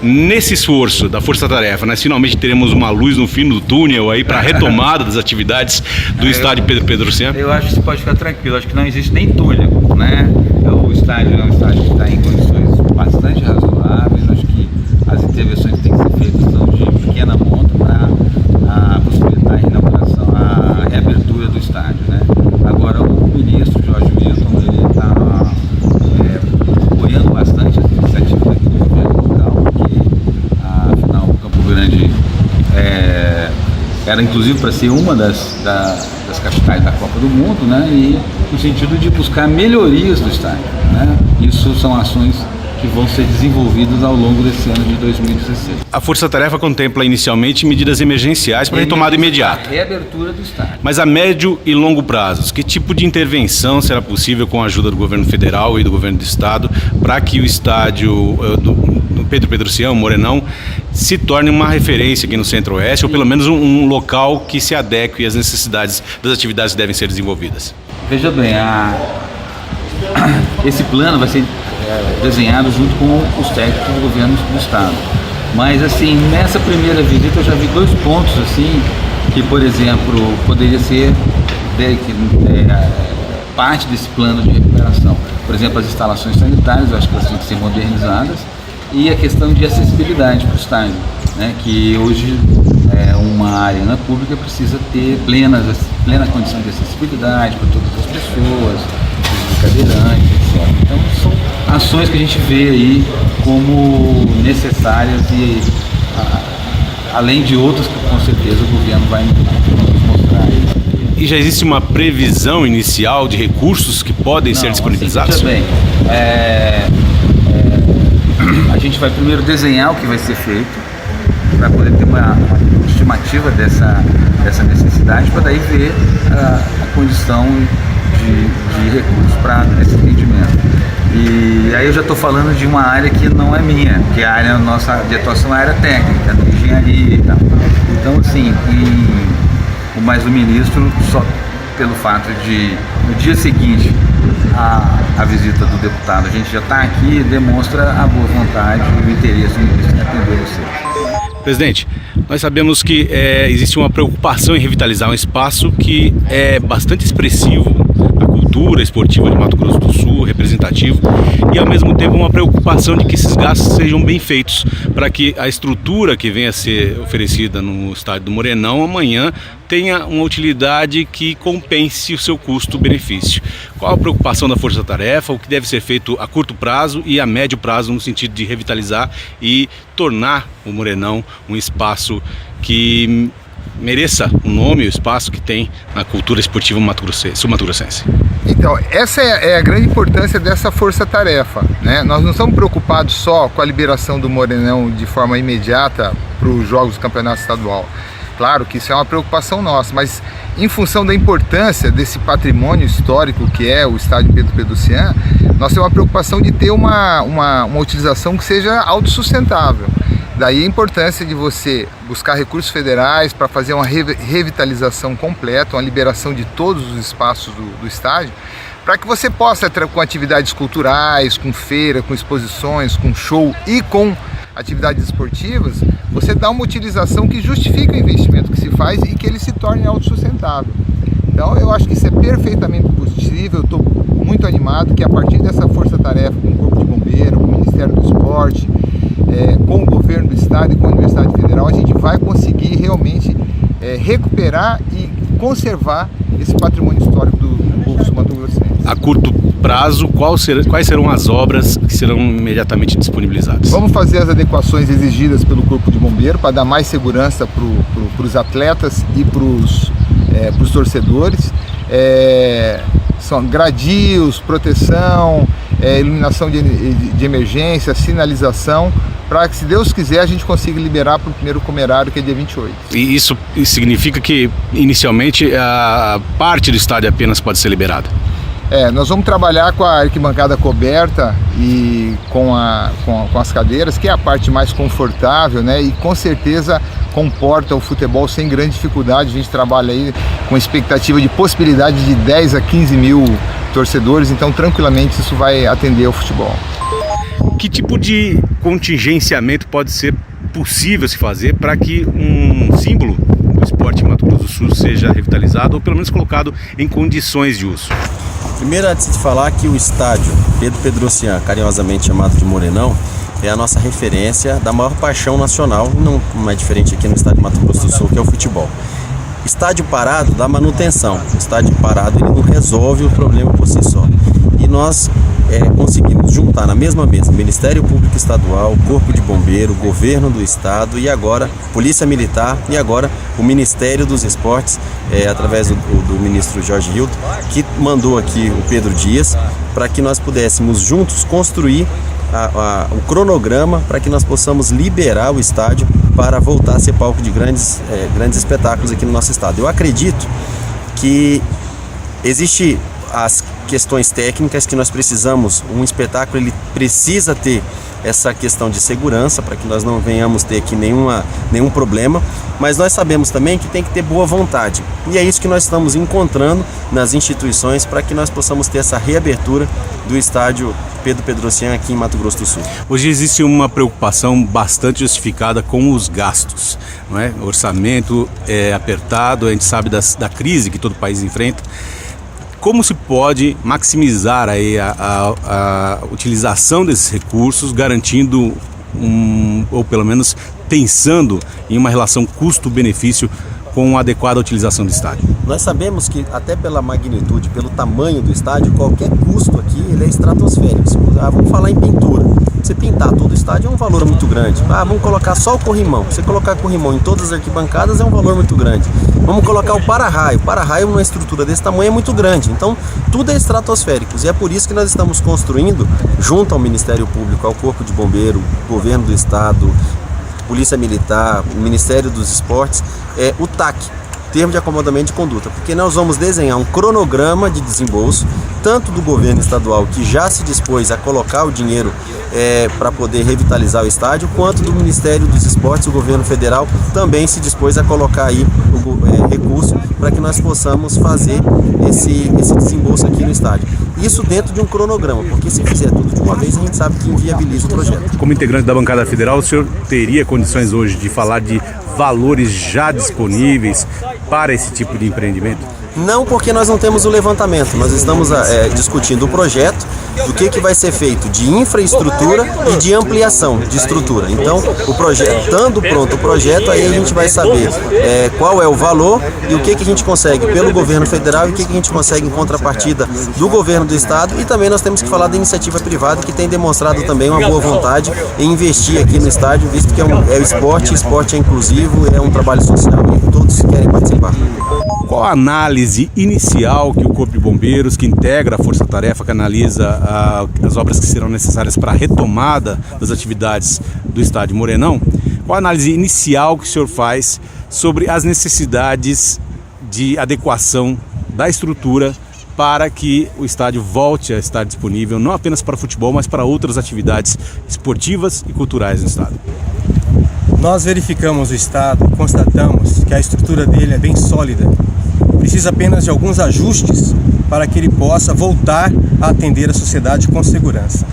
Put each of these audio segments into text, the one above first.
Nesse esforço da Força Tarefa, nós finalmente teremos uma luz no fim do túnel aí para a retomada das atividades do estádio Pedro Pedrocian? Eu acho que você pode ficar tranquilo, acho que não existe nem túnel, né? O estádio é um estádio que está em condições bastante razoáveis, acho que as intervenções que têm que ser feitas são de pequena monta para possibilitar a inauguração, a reabertura do estádio, né? Agora o ministro Jorge Milton, ele está apoiando bastante as iniciativas aqui do governo local, porque afinal o Campo Grande era inclusive para ser uma das capitais da Copa do Mundo, né? E no sentido de buscar melhorias do estádio, né? Isso são ações que vão ser desenvolvidas ao longo desse ano de 2016. A Força Tarefa contempla inicialmente medidas emergenciais para retomada imediata. Reabertura do estádio. Mas a médio e longo prazos, que tipo de intervenção será possível com a ajuda do governo federal e do governo do estado para que o estádio do Pedro Pedrocian, o Morenão, se torne uma referência aqui no Centro-Oeste, ou pelo menos um local que se adeque às necessidades das atividades que devem ser desenvolvidas? Veja bem, esse plano vai ser desenhado junto com os técnicos do governo do estado. Mas assim, nessa primeira visita eu já vi dois pontos assim que, por exemplo, poderia ser parte desse plano de recuperação. Por exemplo, as instalações sanitárias, eu acho que elas têm que ser modernizadas, e a questão de acessibilidade para o estádio, né, que hoje uma arena pública precisa ter plena condição de acessibilidade para todas as pessoas, os cadeirantes, etc. Então são ações que a gente vê aí como necessárias e além de outras que com certeza o governo vai nos mostrar aí. E já existe uma previsão inicial de recursos que podem ser disponibilizados? Assim, bem, a gente vai primeiro desenhar o que vai ser feito para poder ter uma estimativa dessa necessidade, para daí ver a condição de recursos para esse atendimento. E aí eu já estou falando de uma área que não é minha, que é a área nossa de atuação, a área técnica, de engenharia e tal. Então, assim, mas o ministro, só pelo fato de, no dia seguinte a visita do deputado, a gente já está aqui, demonstra a boa vontade e o interesse do ministro em atender vocês. Presidente, nós sabemos que existe uma preocupação em revitalizar um espaço que é bastante expressivo da cultura esportiva de Mato Grosso do Sul, representativo, e ao mesmo tempo uma preocupação de que esses gastos sejam bem feitos, para que a estrutura que venha a ser oferecida no estádio do Morenão amanhã tenha uma utilidade que compense o seu custo-benefício. Qual a preocupação da Força Tarefa, o que deve ser feito a curto prazo e a médio prazo no sentido de revitalizar e tornar o Morenão um espaço que mereça o nome e o espaço que tem na cultura esportiva sul-mato-grossense? Então, essa é a grande importância dessa força-tarefa, né? Nós não estamos preocupados só com a liberação do Morenão de forma imediata para os jogos do campeonato estadual. Claro que isso é uma preocupação nossa, mas em função da importância desse patrimônio histórico que é o estádio Pedro Pedrocian, nós temos uma preocupação de ter uma utilização que seja autossustentável. Daí a importância de você buscar recursos federais para fazer uma revitalização completa, uma liberação de todos os espaços do estádio, para que você possa, com atividades culturais, com feira, com exposições, com show e com atividades esportivas, você dá uma utilização que justifica o investimento que se faz e que ele se torne autossustentável. Então eu acho que isso é perfeitamente possível, eu estou muito animado que a partir dessa força-tarefa com o Corpo de Bombeiro, com o Ministério do Esporte, com o governo do estado e com a Universidade Federal, a gente vai conseguir realmente recuperar e conservar esse patrimônio histórico do povo sul-mato-grossense. A curto prazo, quais serão as obras que serão imediatamente disponibilizadas? Vamos fazer as adequações exigidas pelo Corpo de Bombeiro para dar mais segurança para os atletas e para os torcedores. São gradios, proteção, iluminação de emergência, sinalização, para que, se Deus quiser, a gente consiga liberar para o primeiro comerário, que é dia 28. E isso significa que, inicialmente, a parte do estádio apenas pode ser liberada? Nós vamos trabalhar com a arquibancada coberta e com as cadeiras, que é a parte mais confortável, né? E com certeza comporta o futebol sem grande dificuldade. A gente trabalha aí com expectativa de possibilidade de 10 a 15 mil torcedores, então tranquilamente isso vai atender ao futebol. Que tipo de contingenciamento pode ser possível se fazer para que um símbolo do esporte em Mato Grosso do Sul seja revitalizado ou pelo menos colocado em condições de uso? Primeiro, antes de falar que o estádio Pedro Pedrocian, carinhosamente chamado de Morenão, é a nossa referência da maior paixão nacional, não é diferente aqui no estado de Mato Grosso do Sul, que é o futebol. Estádio parado dá manutenção, estádio parado ele não resolve o problema por si só. E nós conseguimos juntar na mesma mesa Ministério Público Estadual, Corpo de Bombeiro, Governo do Estado e agora Polícia Militar e agora o Ministério dos Esportes, através do ministro Jorge Hilton, que mandou aqui o Pedro Dias para que nós pudéssemos juntos construir o cronograma para que nós possamos liberar o estádio para voltar a ser palco de grandes espetáculos aqui no nosso estado. Eu acredito que existe as questões técnicas que nós precisamos, um espetáculo ele precisa ter essa questão de segurança para que nós não venhamos ter aqui nenhum problema, mas nós sabemos também que tem que ter boa vontade e é isso que nós estamos encontrando nas instituições para que nós possamos ter essa reabertura do estádio Pedro Pedrocian aqui em Mato Grosso do Sul. Hoje existe uma preocupação bastante justificada com os gastos, não é? O orçamento é apertado, a gente sabe da crise que todo país enfrenta. Como se pode maximizar aí a utilização desses recursos, garantindo ou pelo menos pensando em uma relação custo-benefício com a adequada utilização do estádio? Nós sabemos que até pela magnitude, pelo tamanho do estádio, qualquer custo aqui ele é estratosférico. Vamos falar em pintura. Você pintar todo o estádio é um valor muito grande. Vamos colocar só o corrimão. Você colocar corrimão em todas as arquibancadas é um valor muito grande. Vamos colocar o para-raio. Para-raio numa estrutura desse tamanho é muito grande. Então, tudo é estratosférico. E é por isso que nós estamos construindo, junto ao Ministério Público, ao Corpo de Bombeiro, Governo do Estado, Polícia Militar, Ministério dos Esportes, o TAC, Termo de Acomodamento de Conduta, porque nós vamos desenhar um cronograma de desembolso, tanto do governo estadual, que já se dispôs a colocar o dinheiro para poder revitalizar o estádio, quanto do Ministério dos Esportes, o governo federal também se dispôs a colocar aí o recurso para que nós possamos fazer esse desembolso aqui no estádio. Isso dentro de um cronograma, porque se fizer tudo de uma vez, a gente sabe que inviabiliza o projeto. Como integrante da bancada federal, o senhor teria condições hoje de falar de valores já disponíveis para esse tipo de empreendimento? Não, porque nós não temos o levantamento, nós estamos discutindo o projeto, do que vai ser feito de infraestrutura e de ampliação de estrutura. Então, o projeto, estando pronto o projeto, aí a gente vai saber qual é o valor e o que a gente consegue pelo governo federal e o que a gente consegue em contrapartida do governo do estado, e também nós temos que falar da iniciativa privada, que tem demonstrado também uma boa vontade em investir aqui no estádio, visto que é o esporte é inclusivo, é um trabalho social e todos querem participar. Qual a análise inicial que o Corpo de Bombeiros, que integra a Força Tarefa, que analisa as obras que serão necessárias para a retomada das atividades do estádio Morenão, qual a análise inicial que o senhor faz sobre as necessidades de adequação da estrutura para que o estádio volte a estar disponível não apenas para futebol, mas para outras atividades esportivas e culturais no estado? Nós verificamos o estado e constatamos que a estrutura dele é bem sólida. Precisa apenas de alguns ajustes para que ele possa voltar a atender a sociedade com segurança.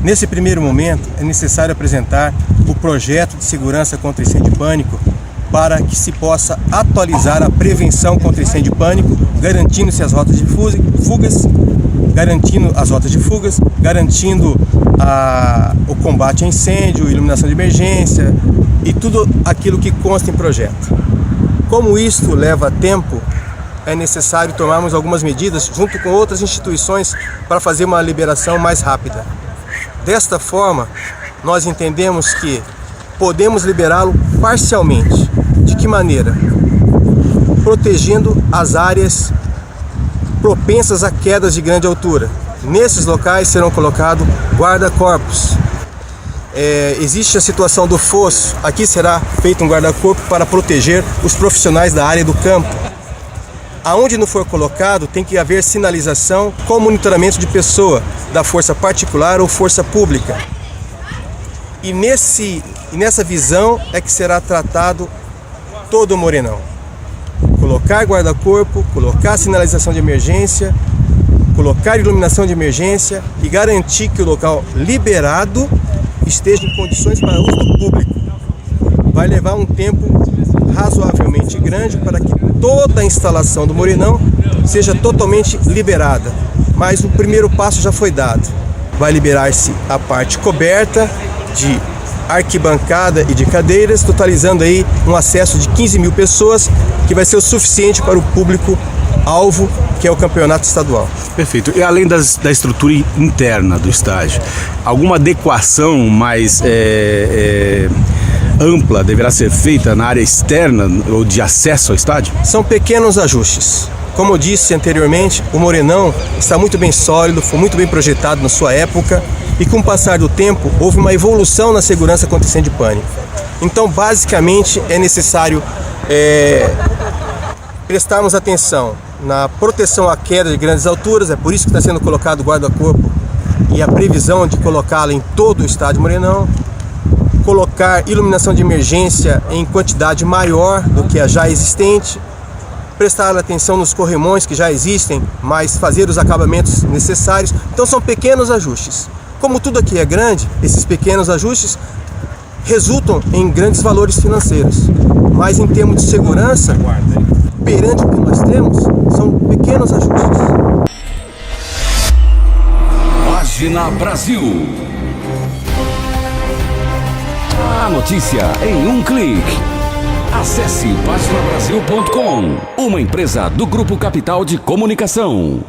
Nesse primeiro momento, é necessário apresentar o projeto de segurança contra incêndio e pânico para que se possa atualizar a prevenção contra incêndio e pânico, garantindo-se as rotas de fugas, garantindo o combate a incêndio, iluminação de emergência e tudo aquilo que consta em projeto. Como isto leva tempo, é necessário tomarmos algumas medidas junto com outras instituições para fazer uma liberação mais rápida. Desta forma, nós entendemos que podemos liberá-lo parcialmente. De que maneira? Protegendo as áreas propensas a quedas de grande altura. Nesses locais serão colocados guarda-corpos. Existe a situação do fosso. Aqui será feito um guarda-corpo para proteger os profissionais da área do campo. Aonde não for colocado, tem que haver sinalização com monitoramento de pessoa, da força particular ou força pública. E nessa visão é que será tratado todo o Morenão. Colocar guarda-corpo, colocar sinalização de emergência, colocar iluminação de emergência e garantir que o local liberado esteja em condições para uso do público. Vai levar um tempo razoavelmente grande para que toda a instalação do Morenão seja totalmente liberada, mas o primeiro passo já foi dado. Vai liberar-se a parte coberta de arquibancada e de cadeiras, totalizando aí um acesso de 15 mil pessoas, que vai ser o suficiente para o público-alvo, que é o campeonato estadual. Perfeito. E além da estrutura interna do estádio, alguma adequação mais ampla deverá ser feita na área externa ou de acesso ao estádio? São pequenos ajustes. Como eu disse anteriormente, o Morenão está muito bem sólido, foi muito bem projetado na sua época, e com o passar do tempo houve uma evolução na segurança contra incêndio de pânico. Então, basicamente, é necessário prestarmos atenção na proteção à queda de grandes alturas. É por isso que está sendo colocado o guarda-corpo e a previsão de colocá-lo em todo o estádio Morenão. Colocar iluminação de emergência em quantidade maior do que a já existente. Prestar atenção nos corrimões que já existem, mas fazer os acabamentos necessários. Então são pequenos ajustes. Como tudo aqui é grande, esses pequenos ajustes resultam em grandes valores financeiros. Mas em termos de segurança, perante o que nós temos, são pequenos ajustes. Página Brasil. A notícia em um clique. Acesse paginabrasil.com, uma empresa do Grupo Capital de Comunicação.